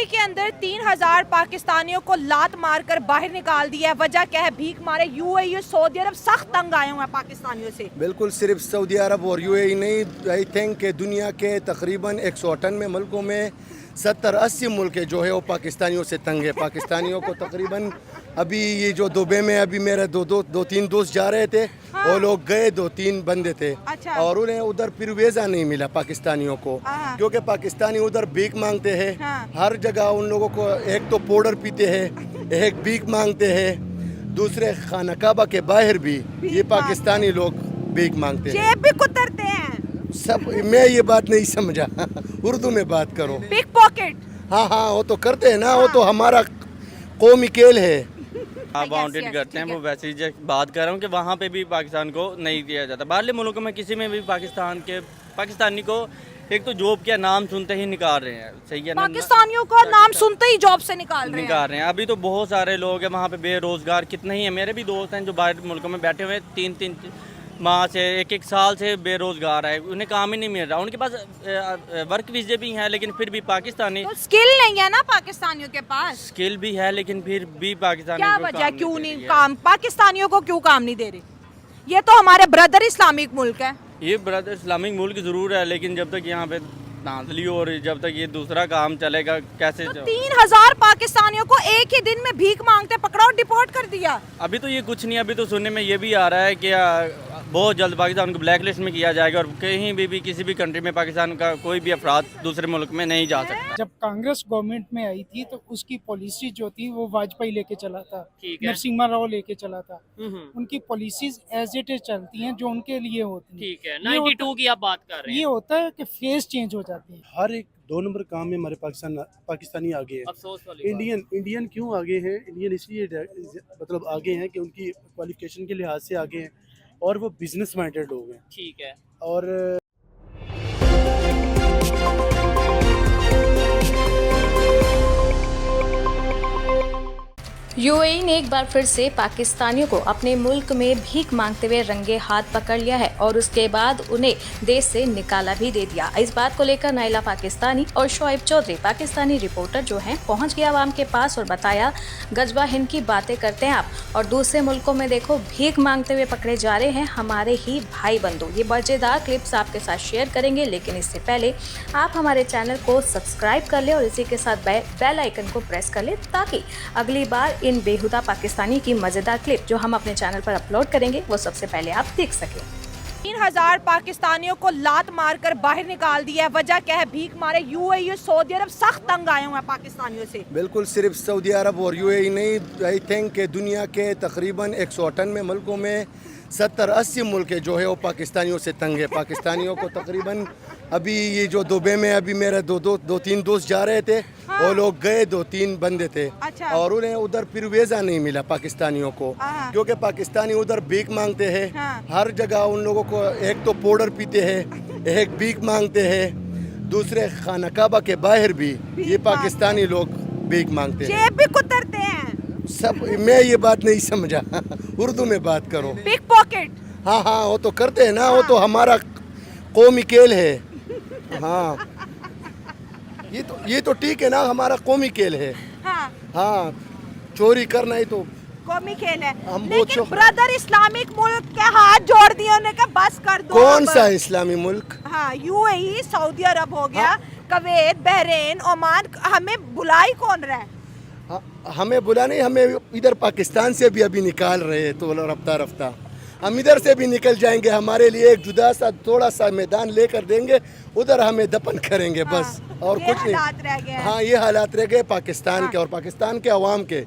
UAE के अंदर 3000 पाकिस्तानियों को लात मारकर बाहर निकाल दिया है। वजह क्या है? भीख मारे। यूएई और सऊदी अरब सख्त तंग आए हुए हैं पाकिस्तानियों से। बिल्कुल, सिर्फ सऊदी अरब और यूएई नहीं, आई थिंक कि दुनिया के तकरीबन 198 मुल्कों में 70-80 मुल्क जो है वो पाकिस्तानियों से तंग है। पाकिस्तानियों को तकरीबन अभी ये जो दुबई में अभी मेरे दो तीन दोस्त जा रहे थे, हाँ। वो लोग गए, 2-3 बंदे थे। अच्छा। और उन्हें उधर फिर वीज़ा नहीं मिला पाकिस्तानियों को, हाँ। क्योंकि पाकिस्तानी उधर भीख मांगते हैं। हाँ। हर जगह उन लोगों को एक तो पाउडर पीते हैं, एक भीख मांगते हैं, दूसरे खाना काबा के बाहर भी ये पाकिस्तानी लोग भीख मांगते हैं, जेब भी कुतरते हैं सब। मैं ये बात नहीं समझा उर्दू में बात करो। Pick pocket. हाँ हाँ, वो तो करते हैं ना, वो तो हमारा कौमी खेल है। हाँ, वांटेड करते हैं वो। वैसे ही बात कर रहा हूँ कि वहाँ पे भी पाकिस्तान को नहीं दिया जाता। बाहरले मुल्कों में किसी में भी पाकिस्तानी को एक तो जॉब का नाम सुनते ही निकाल रहे हैं। सही है ना? पाकिस्तानियों का नाम सुनते ही जॉब से निकाल रहे हैं। अभी तो बहुत सारे लोग हैं वहाँ पे बेरोजगार, कितने ही हैं। मेरे भी दोस्त हैं जो बाहर मुल्कों में बैठे हुए हैं, 3-3 माह से, 1-1 साल से बेरोजगार है, उन्हें काम ही नहीं मिल रहा। उनके पास वर्क वीजे भी हैं, लेकिन फिर भी पाकिस्तानी तो स्किल नहीं है ना पाकिस्तानियों के पास। स्किल भी है, लेकिन फिर भी पाकिस्तानी क्या को वजह, काम क्यों दे नहीं रही है। काम पाकिस्तानियों को क्यों काम नहीं दे रहे? ये तो हमारे ब्रदर इस्लामिक मुल्क है। ये ब्रदर इस्लामिक मुल्क जरूर है, लेकिन जब तक यहाँ पे धांधली और जब तक ये दूसरा काम चलेगा कैसे तो 3000 पाकिस्तानियों को एक ही दिन में भीख मांगते पकड़ा और डिपोर्ट कर दिया। अभी तो ये कुछ नहीं, अभी तो सुनने में ये भी आ रहा है कि बहुत जल्द पाकिस्तान को ब्लैक लिस्ट में किया जाएगा और कहीं भी किसी भी कंट्री में पाकिस्तान का कोई भी अफराद दूसरे मुल्क में नहीं जा सकता। जब कांग्रेस गवर्नमेंट में आई थी तो उसकी पॉलिसी जो थी वो वाजपेयी लेके चला था, नरसिम्हा राव लेके चला था। उनकी पॉलिसीज एज इट इज चलती हैं जो उनके लिए होती हैं। ठीक है, 92 की आप बात कर रहे हैं। ये होता है कि फेस चेंज हो जाती है। हर एक 2 नंबर काम में हमारे पाकिस्तानी आगे हैं। अफसोस वाली बात। इंडियन क्यों आगे हैं? इंडियन इसलिए मतलब आगे हैं कि उनकी क्वालिफिकेशन के लिहाज से आगे हैं और वो बिजनेस माइंडेड लोग हैं। ठीक है। और यूएई ने एक बार फिर से पाकिस्तानियों को अपने मुल्क में भीख मांगते हुए रंगे हाथ पकड़ लिया है और उसके बाद उन्हें देश से निकाला भी दे दिया। इस बात को लेकर नाइला पाकिस्तानी और शोएब चौधरी पाकिस्तानी रिपोर्टर जो हैं पहुंच गया आवाम के पास और बताया, गजबा हिंद की बातें करते हैं आप और दूसरे मुल्कों में देखो भीख मांगते हुए पकड़े जा रहे हैं हमारे ही भाई बंधु। ये मजेदार क्लिप्स आपके साथ शेयर करेंगे, लेकिन इससे पहले आप हमारे चैनल को सब्सक्राइब कर ले और इसी के साथ बेल आइकन को प्रेस कर ले ताकि अगली बार इन बेहुदा पाकिस्तानी की मजेदार क्लिप जो हम अपने चैनल पर अपलोड करेंगे वो सबसे पहले आप देख सकें। 3000 पाकिस्तानियों को लात मारकर बाहर निकाल दिया है। वजह क्या है? भीख मारे। यूएई और सऊदी अरब सख्त तंग आए हुए हैं पाकिस्तानियों से। बिल्कुल, सिर्फ सऊदी अरब और यूएई नहीं, आई थिंक कि दुनिया के तकरीबन 198 मुल्कों में 70-80 मुल्क जो है वो पाकिस्तानियों से तंग है। पाकिस्तानियों को तकरीबन अभी ये जो दुबई में अभी मेरे दो तीन दोस्त जा रहे थे, हाँ। वो लोग गए, 2-3 बंदे थे। अच्छा। और उन्हें उधर फिर वीज़ा नहीं मिला पाकिस्तानियों को, हाँ। क्योंकि पाकिस्तानी उधर भीख मांगते हैं। हाँ। हर जगह उन लोगों को एक तो पाउडर पीते हैं, एक भीख मांगते हैं, दूसरे खाना काबा के बाहर भी ये पाकिस्तानी लोग भीख मांगते हैं, जेब भी कुतरते हैं सब। मैं ये बात नहीं समझा उर्दू में बात करो। Pick pocket. हाँ हाँ, वो तो करते हैं ना, वो तो हमारा कौमी खेल है। हाँ, ये तो ठीक है ना, हमारा कौमी खेल है। हाँ, हाँ, चोरी करना ही तो कौमी खेल है। हम लेकिन ब्रदर इस्लामिक मुल्क के हाथ जोड़ दिए, उन्होंने कहा बस कर दो। कौन सा इस्लामी मुल्क? हाँ, यूएई, सऊदी अरब हो गया, कुवैत, बहरीन, ओमान। हमें बुलाई कौन रहा है? हमें बुला नहीं, हमें इधर पाकिस्तान से भी अभी निकाल रहे हैं तो रफ्ता रफ्ता हम इधर से भी निकल जाएंगे। हमारे लिए एक जुदा सा थोड़ा सा मैदान लेकर देंगे, उधर हमें दफन करेंगे बस। और ये कुछ नहीं। हालात रह गए हैं। हाँ, ये हालात रह गए पाकिस्तान के और पाकिस्तान के अवाम के,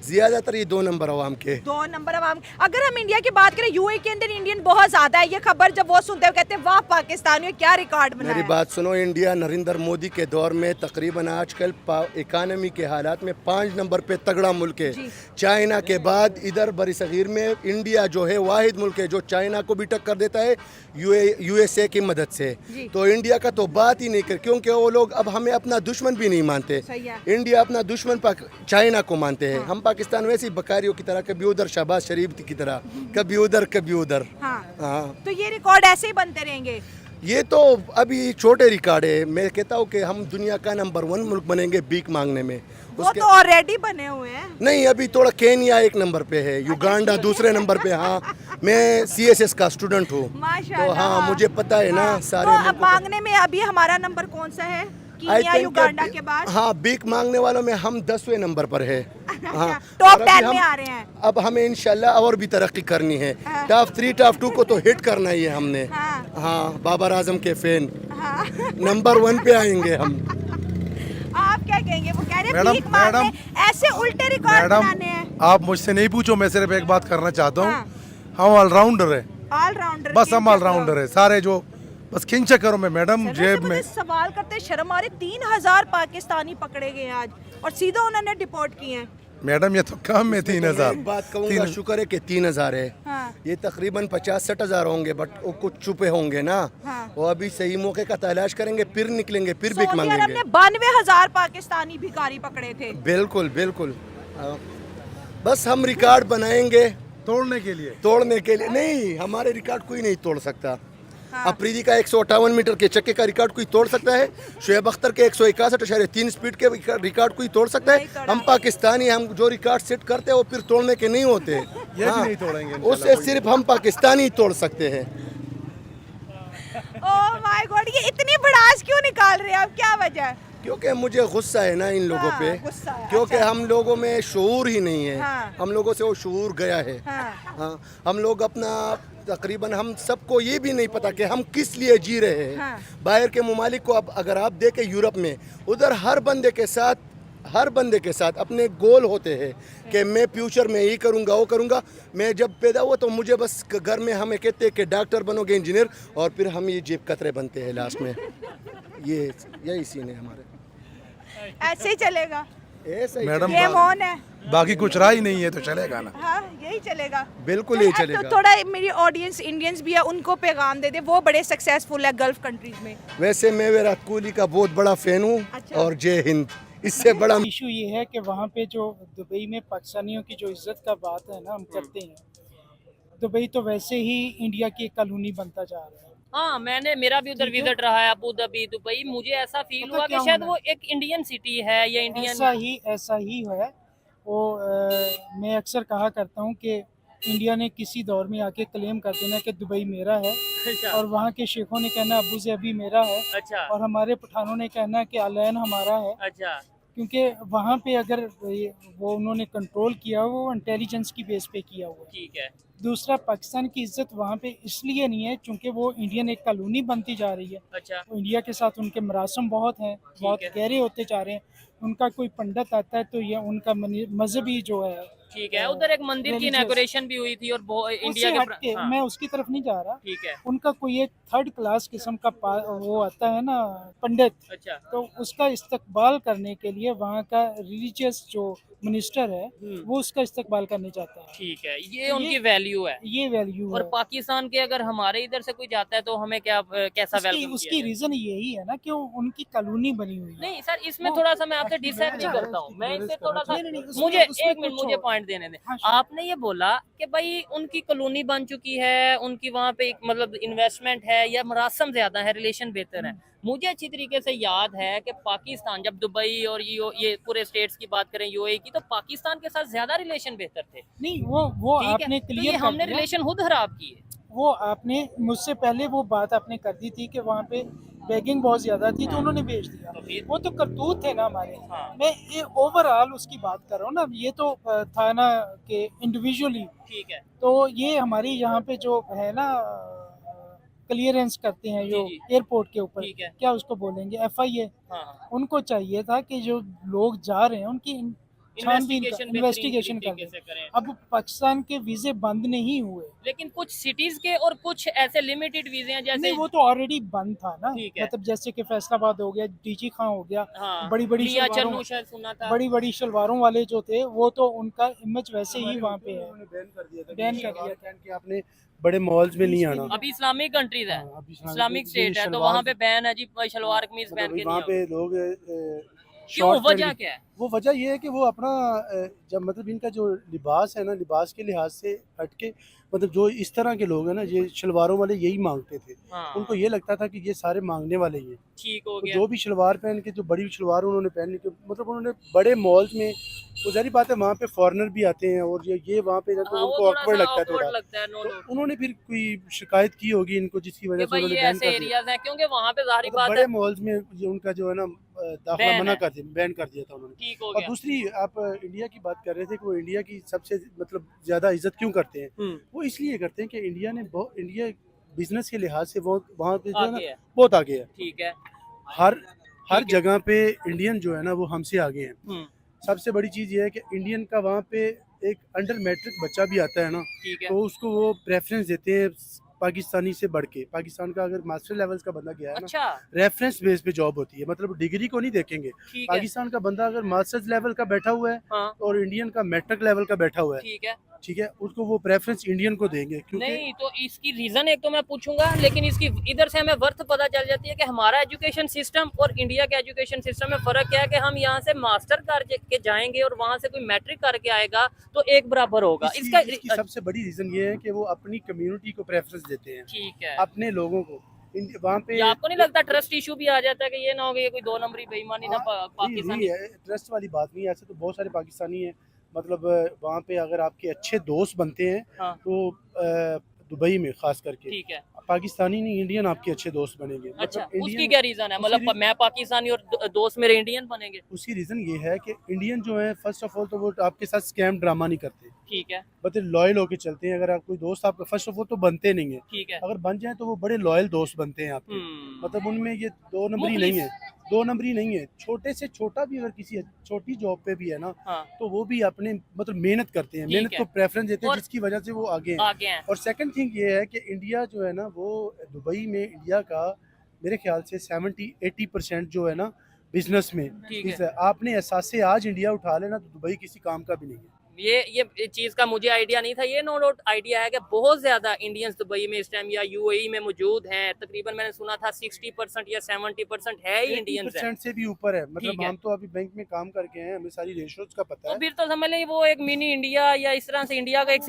ज्यादातर ये 2 नंबर अवाम के। 2 नंबर अवाम। अगर हम इंडिया की बात करें, यूएई के अंदर इंडियन बहुत ज्यादा है। ये खबर जब वो सुनते हैं कहते हैं वाह पाकिस्तानियों क्या रिकॉर्ड बनाया। मेरी बात सुनो, इंडिया नरेंद्र मोदी के दौर में तकरीबन आजकल इकानमी के हालात में 5 नंबर पे तगड़ा मुल्क है। चाइना के बाद इधर बरसगीर में इंडिया जो है वाहिद मुल्क है जो चाइना को भी टक्कर देता है यूएसए की मदद से। तो इंडिया का तो बात ही नहीं कर, क्योंकि वो लोग अब हमें अपना दुश्मन भी नहीं मानते। इंडिया अपना दुश्मन चाइना को मानते हैं। हम पाकिस्तान वैसी बकारियों की तरह, कभी उधर शहबाज शरीफ की तरह, कभी उधर कभी उधर। हाँ। हाँ, तो ये रिकॉर्ड ऐसे ही बनते रहेंगे। ये तो अभी छोटे रिकॉर्ड है। मैं कहता हूँ कि हम दुनिया का नंबर 1 मुल्क बनेंगे भीख मांगने में। वो तो ऑलरेडी बने हुए हैं। नहीं, अभी थोड़ा केन्या 1 नंबर पे है, युगांडा दूसरे नंबर पे। हाँ, मैं CSS का स्टूडेंट हूँ, तो हाँ मुझे पता है ना सारे तो मुल्कों मांगने में अभी हमारा नंबर कौन सा है? कीनिया, युगांडा के बाद? हाँ, भीख मांगने वालों में हम 10वें नंबर पर है। हाँ, टॉप 10 में आ रहे हैं। अब हमें इंशाल्लाह और भी तरक्की करनी है। टॉप 3 टॉप 2 को तो हिट करना ही है हमने। हाँ, बाबर आजम के फैन। नंबर 1 पे आएंगे हम। आप क्या कहेंगे? वो कह रहे हैं भीख मांगने, ऐसे उल्टे रिकॉर्ड बनाने हैं। आप मुझसे नहीं पूछो, मैं सिर्फ एक बात करना चाहता हूँ। हम ऑलराउंडर है, ऑलराउंडर, बस हम ऑलराउंडर है सारे, जो बस खिंचे करो में मैडम जेब में। सवाल करते शर्म आ रही, 3000 पाकिस्तानी पकड़े गए आज और सीधा उन्होंने डिपोर्ट किए हैं। मैडम ये तो कम है 3000। एक बात कहूँगा, शुक्र है कि 3000 है। हाँ। ये तकरीबन 50-60 होंगे, बट वो कुछ छुपे होंगे ना। हाँ। वो अभी सही मौके का तलाश करेंगे, फिर निकलेंगे, फिर भीख सऊदी अरब मांगेंगे। ने 92,000 पाकिस्तानी भिखारी पकड़े थे। बिल्कुल बिल्कुल। बस हम रिकॉर्ड बनाएंगे तोड़ने के लिए, तोड़ने के लिए नहीं। हमारे रिकॉर्ड कोई नहीं तोड़ सकता। अफरीदी का 158 मीटर के चक्के का रिकॉर्ड कोई तोड़ सकता है? शुएब अख्तर के 161.3 स्पीड के रिकॉर्ड कोई तोड़ सकता है? हम पाकिस्तानी, हम जो रिकॉर्ड सेट करते हैं वो फिर तोड़ने के नहीं होते। ये भी नहीं तोड़ेंगे उससे सिर्फ हम पाकिस्तानी ही तोड़ सकते हैं। ओह माय गॉड, ये इतनी भड़ास क्यों निकाल रहे हैं आप? क्या वजह है? क्योंकि मुझे गुस्सा है ना इन लोगों पे, गुस्सा है। क्योंकि अच्छा। हम लोगों में शऊर ही नहीं है। हाँ। हम लोगों से वो शऊर गया है। हाँ, हम लोग अपना तकरीबन, हम सबको ये भी नहीं पता कि हम किस लिए जी रहे हैं। हाँ। बाहर के ममालिक को अब अगर आप देखें, यूरोप में उधर हर बंदे के साथ अपने गोल होते हैं कि मैं फ्यूचर में ये करूँगा वो करूँगा। मैं जब पैदा हुआ तो मुझे बस घर में हमें कहते हैं कि डॉक्टर बनोगे, इंजीनियर, और फिर हम ये जेब कतरे बनते हैं लास्ट में। यही सीन है हमारे। ऐसे ही चलेगा ऐसा ही मैडम गेम ऑन है। बाकी कुछ रहा ही नहीं है तो चलेगा ना। हाँ, यही चलेगा, बिल्कुल यही तो चलेगा। थोड़ा मेरी ऑडियंस इंडियंस भी है, उनको पैगाम दे दे, वो बड़े सक्सेसफुल है गल्फ कंट्रीज में। वैसे मैं विराट कोहली का बहुत बड़ा फैन हूँ। अच्छा। और जय हिंद। इससे बड़ा इशू ये है कि वहाँ पे जो दुबई में पाकिस्तानियों की जो इज्जत का बात है ना, हम करते हैं, दुबई तो वैसे ही इंडिया की एक कॉलोनी बनता जा रहा है। हाँ, मेरा भी उधर विजिट रहा है, अबू धाबी, दुबई। मुझे ऐसा फील हुआ कि शायद वो एक इंडियन सिटी है या इंडियन। ऐसा ही है वो। मैं अक्सर कहा करता हूँ कि इंडिया ने किसी दौर में आके क्लेम कर देना कि दुबई मेरा है, और वहाँ के शेखों ने कहना अबू धाबी मेरा है, अच्छा, और हमारे पठानों ने कहना कि अलैन हमारा है। अच्छा, क्योंकि वहाँ पे अगर वो उन्होंने कंट्रोल किया, वो इंटेलिजेंस की बेस पे किया हुआ है। ठीक है। दूसरा, पाकिस्तान की इज्जत वहाँ पे इसलिए नहीं है क्योंकि वो इंडियन एक कॉलोनी बनती जा रही है। अच्छा, तो इंडिया के साथ उनके मरासम बहुत हैं, बहुत है। गहरे होते जा रहे हैं। उनका कोई पंडित आता है तो ये उनका मजहबी जो है, ठीक है। उधर एक मंदिर की religious- इनॉग्रेशन भी हुई थी और इंडिया उससे के हट के हाँ, मैं उसकी तरफ नहीं जा रहा। ठीक है। उनका कोई एक 3rd क्लास किस्म का वो आता है ना पंडित, अच्छा, तो उसका इस्तकबाल करने के लिए वहाँ का रिलीजियस जो मिनिस्टर है वो उसका इस्तकबाल करने चाहता है। ठीक है। ये उनकी वैल्यू है। ये वैल्यू और है। पाकिस्तान के अगर हमारे इधर से कोई जाता है तो हमें कैसा वेलकम उसकी रीजन यही है ना कि उनकी कॉलोनी बनी हुई है। नहीं सर, इसमें थोड़ा सा मैं आपसे डिसएग्री करता हूँ। मैं इससे थोड़ा सा, मुझे एक मिनट, मुझे पॉइंट देने दें। आपने ये बोला कि भाई उनकी कॉलोनी बन चुकी है, उनकी वहाँ पे एक मतलब इन्वेस्टमेंट है या मरासम ज्यादा है, रिलेशन बेहतर है। मुझे अच्छी तरीके से याद है कि पाकिस्तान जब दुबई और ये पूरे स्टेट्स की बात करें, यूएई की, तो पाकिस्तान के साथ ज्यादा रिलेशन बेहतर थे। नहीं, वो ठीक आपने है, तो ये क्लियर हमने रिलेशन खुद खराब की है। वो आपने मुझसे पहले वो बात आपने कर दी थी कि वहाँ पे बैगिंग बहुत ज्यादा थी, तो उन्होंने भेज दिया। वो तो करतूत थे ना हमारे। मैं ये ओवरऑल उसकी बात कर रहा हूँ ना, ये तो था ना कि इंडिविजुअली। ठीक है। तो ये हमारी यहाँ पे जो है ना क्लियरेंस करते हैं जो एयरपोर्ट के ऊपर, ठीक है। क्या उसको बोलेंगे, FIA। हाँ, उनको चाहिए था कि जो लोग जा रहे हैं उनकी इन्वेस्टिगेशन तरीके कर से करें। अब पाकिस्तान के वीजे बंद नहीं हुए, लेकिन कुछ सिटीज के और कुछ ऐसे लिमिटेड वीजे हैं जैसे, नहीं वो तो ऑलरेडी बंद था ना। ठीक है। मतलब जैसे कि फैसलाबाद हो गया, डीजी खां हो गया, हाँ, बड़ी बड़ी लिया शलवारों चन्नू शायद सुना था। बड़ी शलवारों वाले जो थे वो तो उनका इमेज वैसे ही वहाँ पे है, बैन कर दिया था। बैन कर दिया था। कि आपने बड़े मॉल्स में नहीं आना। अभी इस्लामिक कंट्रीज है, हाँ, अभी इस्लामिक स्टेट है, तो शलवार- वहाँ पे बैन है जी, शलवार कमीज पहन के वहाँ नहीं पे लोग क्यों, वजह क्या है? वो वजह ये है कि वो अपना जब मतलब इनका जो लिबास है ना, लिबास के लिहाज से हटके मतलब जो इस तरह के लोग हैं ना, ये शलवारों वाले यही मांगते थे। हाँ, उनको ये लगता था कि ये सारे मांगने वाले ही हैं। ठीक हो तो गया। जो भी शलवार पहन के, जो बड़ी शलवार उन्होंने पहन ली, मतलब उन्होंने बड़े मॉल्स में, वो जारी बात है वहाँ पे फॉरेनर भी आते हैं और ये वहाँ पे तो हाँ, वो उनको थोड़ा ऑकवर्ड सा लगता है awkward थोड़ा। लगता है, नो तो डाउट। उन्होंने फिर कोई शिकायत की होगी इनको, जिसकी वजह कि से भाई उन्होंने ये बैन ऐसे कर दिया। एरियाज हैं, क्योंकि वहाँ पे जाहिर मतलब बात बड़े है मॉल्स में ये उनका जो है ना दाखिला बैन मना है। कर दिया, बैन कर दिया था उन्होंने। ठीक हो और गया। दूसरी, आप इंडिया की बात कर रहे थे कि वो इंडिया की सबसे मतलब ज़्यादा इज्जत क्यों करते हैं। वो इसलिए करते हैं कि इंडिया बिजनेस के लिहाज से वो वहाँ पे जो है ना आगे है। बहुत आगे है। ठीक है। हर है। जगह पे इंडियन जो है ना वो हमसे आगे हैं। हम्म, सबसे बड़ी चीज़ ये है कि इंडियन का वहाँ पे एक अंडर मैट्रिक बच्चा भी आता है ना, ठीक है। तो उसको वो प्रेफरेंस देते हैं पाकिस्तानी से बढ़ के। पाकिस्तान का अगर मास्टर लेवल्स का बंदा गया है ना, अच्छा, रेफरेंस बेस पे जॉब होती है, मतलब डिग्री को नहीं देखेंगे। ठीक है। पाकिस्तान का बंदा अगर मास्टर्स लेवल का बैठा हुआ है हाँ, और इंडियन का मैट्रिक लेवल का बैठा हुआ है, ठीक है। ठीक है, उसको वो प्रेफरेंस इंडियन को देंगे, क्योंकि नहीं तो इसकी रीजन एक तो मैं पूछूंगा, लेकिन इसकी इधर से हमें वर्थ पता चल जाती है कि हमारा एजुकेशन सिस्टम और इंडिया के एजुकेशन सिस्टम में फर्क क्या है कि हम यहाँ से मास्टर करके जाएंगे और वहाँ से कोई मैट्रिक करके आएगा तो एक बराबर होगा। इसकी सबसे बड़ी रीजन ये है कि वो अपनी कम्युनिटी को प्रेफरेंस देते हैं, ठीक है। अपने लोगों को। वहाँ पे ये आपको नहीं लगता ट्रस्ट इशू भी आ जाता है कि ये ना हो गया, ये कोई दो नंबरी बेईमानी ना पाकिस्तानी? ट्रस्ट वाली बात नहीं है, ऐसे तो बहुत सारे पाकिस्तानी हैं, मतलब वहाँ पे अगर आपके अच्छे दोस्त बनते हैं हाँ, तो दुबई में खास करके ठीक है। पाकिस्तानी नहीं इंडियन आपके अच्छे दोस्त बनेंगे। अच्छा, मतलब उसकी इंडियन, क्या रीजन है? मतलब मैं पाकिस्तानी और दोस्त मेरे इंडियन बनेंगे? उसकी रीज़न ये है कि इंडियन जो है फर्स्ट ऑफ ऑल तो वो आपके साथ स्कैम ड्रामा नहीं करते, ठीक है। मतलब लॉयल होके चलते हैं। अगर आप कोई दोस्त आपका फर्स्ट ऑफ ऑल तो बनते नहीं है, ठीक है। अगर बन जाए तो वो बड़े लॉयल दोस्त बनते हैं आपके। मतलब उनमें ये दो नंबरी नहीं है, दो नंबरी नहीं है। छोटे से छोटा भी अगर किसी छोटी जॉब पे भी है ना, हाँ, तो वो भी अपने मतलब मेहनत करते हैं, ठीक मेहनत है। को प्रेफरेंस देते हैं, और जिसकी वजह से वो आगे हैं। आगे हैं। और सेकंड थिंग ये है कि इंडिया जो है ना, वो दुबई में इंडिया का मेरे ख्याल से 70-80% जो है ना बिजनेस में, ठीक है। आपने एहसासे आज इंडिया उठा लेना तो दुबई किसी काम का भी नहीं है। ये चीज का मुझे आइडिया नहीं था। ये नो डाउट आइडिया है कि बहुत ज्यादा इंडियंस दुबई में इस टाइम या यूएई में मौजूद हैं। तकरीबन मैंने सुना था 60% या 70% है ही इंडियंस है। 80% से भी ऊपर है। ठीक मतलब है। हम तो अभी बैंक में काम करके हैं, हमें सारी रेशोज का पता तो है। फिर तो समझ लें वो एक मिनी इंडिया या इस तरह से इंडिया का एक